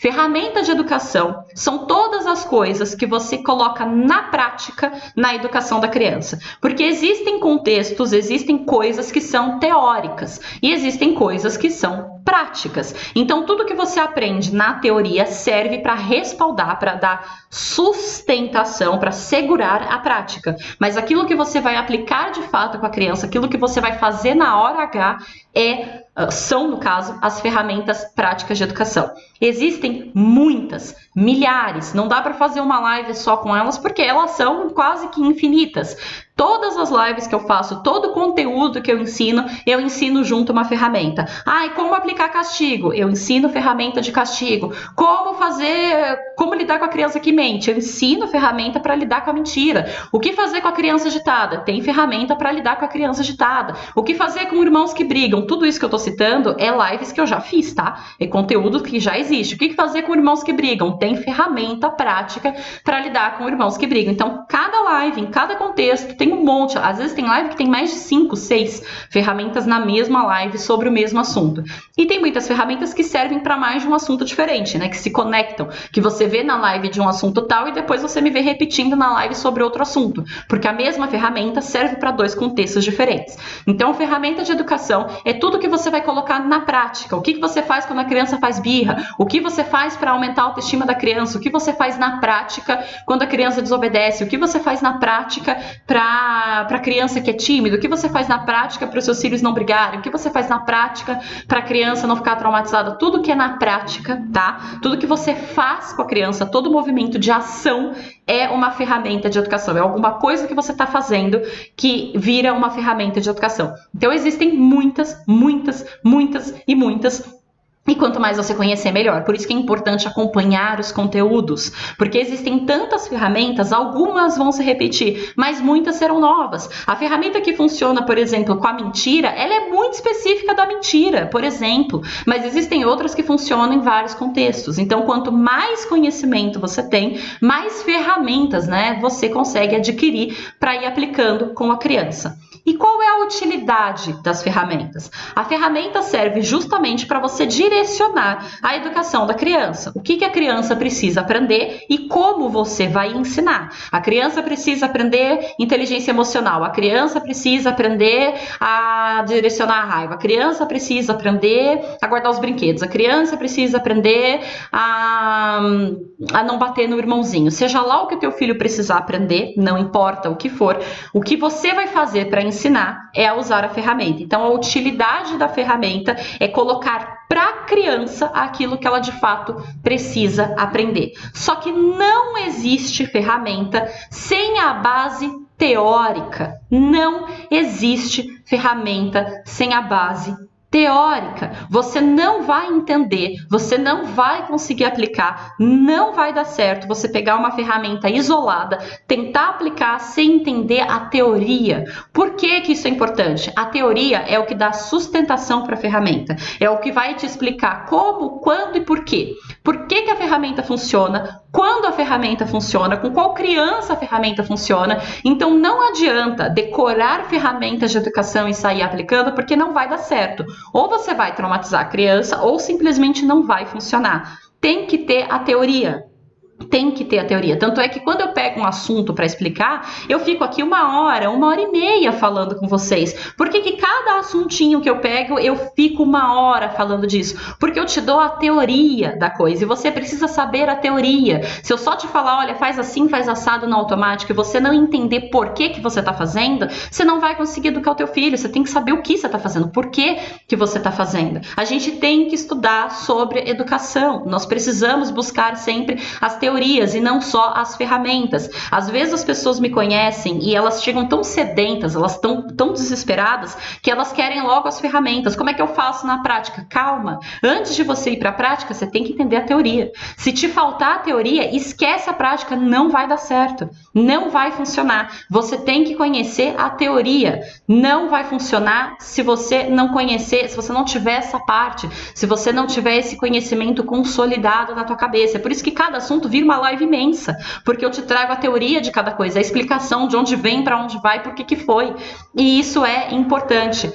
Ferramenta de educação são todas as coisas que você coloca na prática na educação da criança. Porque existem contextos, existem coisas que são teóricas e existem coisas que são práticas. Então, tudo que você aprende na teoria serve para respaldar, para dar sustentação, para segurar a prática. Mas aquilo que você vai aplicar de fato com a criança, aquilo que você vai fazer na hora H são, no caso, as ferramentas práticas de educação. Existem muitas, milhares, não dá para fazer uma live só com elas porque elas são quase que infinitas. Todas as lives que eu faço, todo o conteúdo que eu ensino junto uma ferramenta. Como aplicar castigo? Eu ensino ferramenta de castigo. Como lidar com a criança que mente? Eu ensino ferramenta para lidar com a mentira. O que fazer com a criança agitada? Tem ferramenta para lidar com a criança agitada. O que fazer com irmãos que brigam? Tudo isso que eu tô citando é lives que eu já fiz, tá? É conteúdo que já existe. O que fazer com irmãos que brigam? Tem ferramenta prática para lidar com irmãos que brigam. Então, cada live, em cada contexto, tem um monte. Às vezes tem live que tem mais de 5, 6 ferramentas na mesma live sobre o mesmo assunto. E tem muitas ferramentas que servem para mais de um assunto diferente, né? Que se conectam, que você vê na live de um assunto tal e depois você me vê repetindo na live sobre outro assunto. Porque a mesma ferramenta serve para 2 contextos diferentes. Então, ferramenta de educação é tudo que você vai colocar na prática. O que você faz quando a criança faz birra? O que você faz para aumentar a autoestima da criança? O que você faz na prática quando a criança desobedece? O que você faz na prática para a criança que é tímida? O que você faz na prática para os seus filhos não brigarem? O que você faz na prática para a criança não ficar traumatizada? Tudo que é na prática, tá? Tudo que você faz com a criança, todo movimento de ação é uma ferramenta de educação. É alguma coisa que você está fazendo que vira uma ferramenta de educação. Então, existem muitas, muitas, muitas e muitas. E quanto mais você conhecer, melhor. Por isso que é importante acompanhar os conteúdos. Porque existem tantas ferramentas, algumas vão se repetir, mas muitas serão novas. A ferramenta que funciona, por exemplo, com a mentira, ela é muito específica da mentira, por exemplo. Mas existem outras que funcionam em vários contextos. Então, quanto mais conhecimento você tem, mais ferramentas, né, você consegue adquirir para ir aplicando com a criança. E qual é a utilidade das ferramentas? A ferramenta serve justamente para você direcionar a educação da criança. O que a criança precisa aprender e como você vai ensinar. A criança precisa aprender inteligência emocional. A criança precisa aprender a direcionar a raiva. A criança precisa aprender a guardar os brinquedos. A criança precisa aprender a não bater no irmãozinho. Seja lá o que o teu filho precisar aprender, não importa o que for, o que você vai fazer para ensinar é a usar a ferramenta. Então, a utilidade da ferramenta é colocar para a criança aquilo que ela de fato precisa aprender. Só que não existe ferramenta sem a base teórica. Não existe ferramenta sem a base teórica. Você não vai entender, você não vai conseguir aplicar, não vai dar certo você pegar uma ferramenta isolada, tentar aplicar sem entender a teoria. Por que isso é importante? A teoria é o que dá sustentação para a ferramenta, é o que vai te explicar como, quando e por quê. Por que a ferramenta funciona, quando a ferramenta funciona, com qual criança a ferramenta funciona. Então não adianta decorar ferramentas de educação e sair aplicando, porque não vai dar certo. Ou você vai traumatizar a criança, ou simplesmente não vai funcionar. Tem que ter a teoria. Tem que ter a teoria. Tanto é que quando eu pego um assunto para explicar, eu fico aqui 1 hora e meia falando com vocês. Por que cada assuntinho que eu pego, eu fico 1 hora falando disso? Porque eu te dou a teoria da coisa e você precisa saber a teoria. Se eu só te falar, olha, faz assim, faz assado no automático e você não entender por que você está fazendo, você não vai conseguir educar o teu filho. Você tem que saber o que você está fazendo, por que você está fazendo. A gente tem que estudar sobre educação. Nós precisamos buscar sempre as teorias e não só as ferramentas. Às vezes as pessoas me conhecem e elas chegam tão sedentas, elas estão tão desesperadas que elas querem logo as ferramentas. Como é que eu faço na prática? Calma. Antes de você ir para a prática, você tem que entender a teoria. Se te faltar a teoria, esquece a prática, não vai dar certo. Não vai funcionar. Você tem que conhecer a teoria. Não vai funcionar se você não conhecer, se você não tiver essa parte, se você não tiver esse conhecimento consolidado na tua cabeça. É por isso que cada assunto vira uma live imensa, porque eu te trago a teoria de cada coisa, a explicação de onde vem, para onde vai, por que foi. E isso é importante.